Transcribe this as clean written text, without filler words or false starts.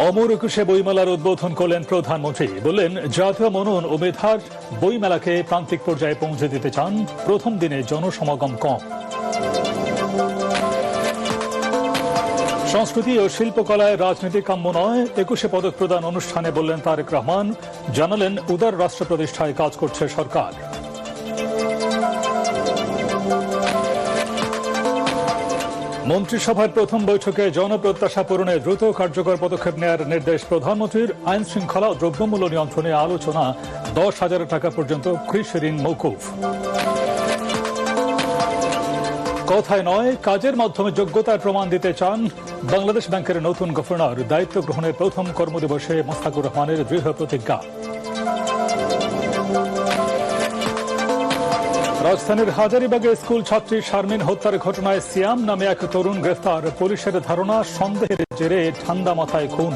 অমর একুশে বইমেলার উদ্বোধন করলেন প্রধানমন্ত্রী। বললেন, জাতীয় মনন ও মেধার বইমেলাকে প্রান্তিক পর্যায়ে পৌঁছে দিতে চান। প্রথম দিনে জনসমাগম কম। সংস্কৃতি ও শিল্পকলায় রাজনীতি কাম্য নয়। 21শে পদক প্রদান অনুষ্ঠানে বললেন তারেক রহমান। জানালেন, উদার রাষ্ট্র প্রতিষ্ঠায় কাজ করছে সরকার। মন্ত্রিসভার প্রথম বৈঠকে জনপ্রত্যাশা পূরণে দ্রুত কার্যকর পদক্ষেপ নেওয়ার নির্দেশ প্রধানমন্ত্রীর। আইন শৃঙ্খলা ও দ্রব্যমূল্য নিয়ন্ত্রণে আলোচনা। 10,000 টাকা পর্যন্ত কৃষি ঋণ মওকুফ। কথায় নয়, কাজের মাধ্যমে যোগ্যতার প্রমাণ দিতে চান বাংলাদেশ ব্যাংকের নতুন গভর্নর। দায়িত্ব গ্রহণের প্রথম কর্মদিবসে মোস্তাকুর রহমানের দৃঢ় প্রতিজ্ঞা। রাজধানীর হাজারীবাগে স্কুল ছাত্রী শারমিন হত্যার ঘটনায় সিয়াম নামে এক তরুণ গ্রেফতার। পুলিশের ধারণা, সন্দেহের জেরে ঠান্ডা মাথায় খুন।